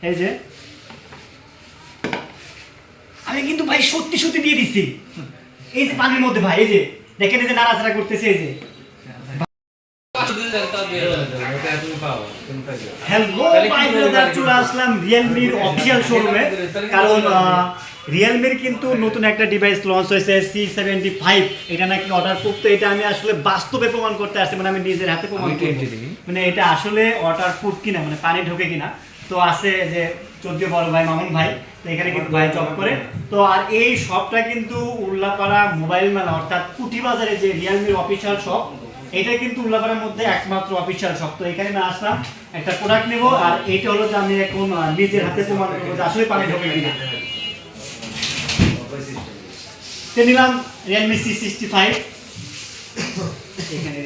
এই যে আমি কিন্তু ভাই সত্যি সত্যি দিয়ে দিচ্ছি, এই যে পানির মধ্যে ভাই, এই যে দেখেন, এই যে নাড়াচাড়া করতেছে, এই যে হ্যালো ভাই ব্রাদার, চলে আসলাম রিয়েলমির অফিসিয়াল শোরুমে। কারণ রিয়েলমির কিন্তু নতুন একটা ডিভাইস লঞ্চ হয়েছে C75, এটা নাকি অর্ডার করতে, এটা আমি আসলে বাস্তবে প্রমাণ করতে আসছি, মানে আমি নিজের হাতে প্রমাণ করতে, মানে এটা আসলে অর্ডার ফুড কিনা, মানে পানি ঢোকে কিনা। তো আছে যে 14 বড় ভাই মামুন ভাই, তো এখানে কিন্তু ভাই জব করে। তো আর এই শপটা কিন্তু উল্লাপাড়া মোবাইল মেলা, অর্থাৎ পুঁটিবাজারে যে রিয়েলমির অফিসিয়াল শপ, এটা কিন্তু উল্লাপাড়ার মধ্যে একমাত্র অফিসিয়াল শপ। তো এখানে না আসলাম একটা প্রোডাক্ট নেব, আর এইটা হলো যে আমি এখন নিজের হাতে প্রমাণ করবো যে আসলে পানি ঢোকে কিনা। তো নিলাম রিয়েলমি C65, এখানে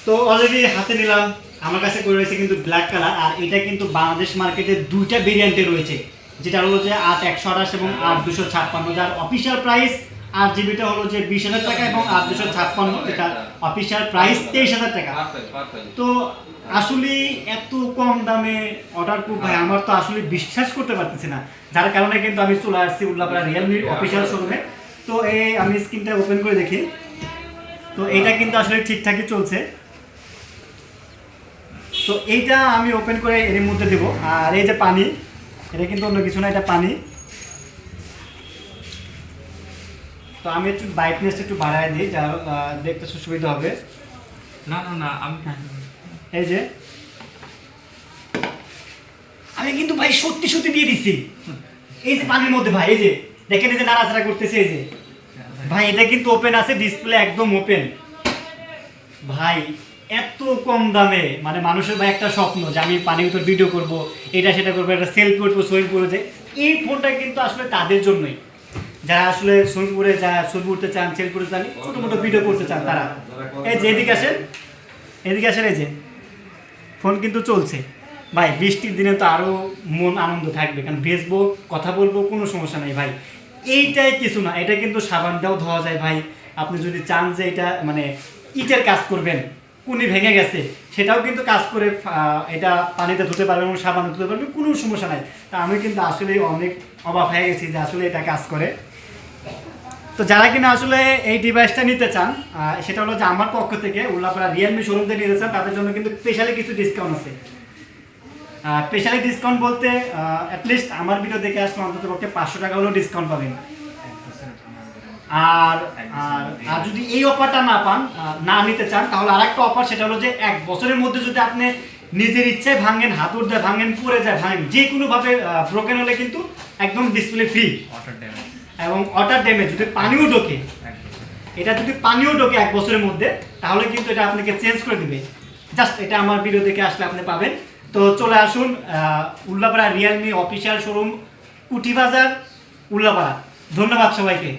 তো অলরেডি হাতে নিলাম, আমার কাছে করে রয়েছে কিন্তু ব্ল্যাক কালার। আর এটা কিন্তু বাংলাদেশ মার্কেটে দুইটা ভেরিয়েন্টে রয়েছে, যেটা হলো যে 8/128 এবং 8/256, যার অফিসিয়াল প্রাইস 8 জিবিটা হলো যে 20,000 টাকা এবং 8/256 যেটা অফিসিয়াল প্রাইস 23,000 টাকা। তো আসলে এত কম দামে অর্ডার করব ভাই, আমার তো আসলে বিশ্বাস করতে পারতেছি না, যার কারণে কিন্তু আমি চলে আসছি উল্লাপাড়া রিয়েলমির অফিসিয়াল শোরুমে। তো এই আমি স্ক্রিনটা ওপেন করে দেখি, তো এইটা কিন্তু আসলে ঠিকঠাকই চলছে। তো এইটা আমি ওপেন করে এর মধ্যে দেব। আর এই যে পানি, এটা কিন্তু অন্য কিছু না, এটা পানি। তো আমি একটু ব্রাইটনেসটা একটু বাড়ায় দিই, যা দেখতে সুবিধা হবে। না না না আমি এই যে আমি কিন্তু ভাই সত্যি সত্যি দিয়ে দিচ্ছি, এই যে পানির মধ্যে ভাই, এই যে দেখেন, এই যে নাড়াচাড়া করতেছে, এই যে ভাই এটা কিন্তু ওপেন আছে, ডিসপ্লে একদম ওপেন। ভাই এত কম দামে, মানে মানুষের ভাই একটা স্বপ্ন যে আমি পানির ভিতর ভিডিও করব, এটা সেটা করবো, একটা সেলফি উঠবো সুইমিং পুলে, যে এই ফোনটা কিন্তু আসলে তাদের জন্যই, যারা আসলে সুইমিং পুলে ছবি উঠতে চান, সেলফি উঠতে চান, ছোটো মোটো ভিডিও করতে চান তারা। এই যে এদিকে আসেন, এদিকে আসেন, এই যে ফোন কিন্তু চলছে ভাই। বৃষ্টির দিনে তো আরও মন আনন্দ থাকবে, কারণ ভেজবো, কথা বলবো, কোনো সমস্যা নেই ভাই। এইটাই কিছু না, এটা কিন্তু সাবান দিয়েও ধোয়া যায় ভাই। আপনি যদি চান যে এটা মানে ইটের কাজ করবেন, কুনি ভেঙে গেছে, সেটাও কিন্তু কাজ করে এটা পানিতে ধুতে পারবেন এবং সাবানে ধুতে পারবেন, কোনো সমস্যা নাই। তা আমি কিন্তু আসলে অনেক অবাক হয়ে গেছি যে আসলে এটা কাজ করে। তো যারা কিনা আসলে এই ডিভাইসটা নিতে চান, সেটা হলো যে আমার পক্ষ থেকে উল্লাপাড়া রিয়েলমি শোরুম থেকে নিতে চান, তাদের জন্য কিন্তু স্পেশালি কিছু ডিসকাউন্ট আছে। স্পেশালি ডিসকাউন্ট বলতে অ্যাটলিস্ট আমার ভিডিও দেখে আসলে অন্তত পক্ষে 500 টাকা হলেও ডিসকাউন্ট পাবেন। আর আর যদি এই অফারটা না পান, না নিতে চান, তাহলে আরেকটা অফার, সেটা হলো যে 1 বছরের মধ্যে যদি আপনি নিজের ইচ্ছায় ভাঙেন, হাতুড় দিয়ে ভাঙেন, পড়ে যায় ভাঙেন, যে কোনোভাবে ব্রোকেন হলে কিন্তু একদম ডিসপ্লে ফ্রি এবং ওয়াটার ড্যামেজ, যদি পানিও ঢোকে, এটা যদি পানিও ঢোকে 1 বছরের মধ্যে, তাহলে কিন্তু এটা আপনাকে চেঞ্জ করে দিবে। জাস্ট এটা আমার ভিডিও দেখে আসলে আপনি পাবেন। তো চলে আসুন Ullapara Realme official showroom, Putibazar, Ullapara. ধন্যবাদ সবাইকে।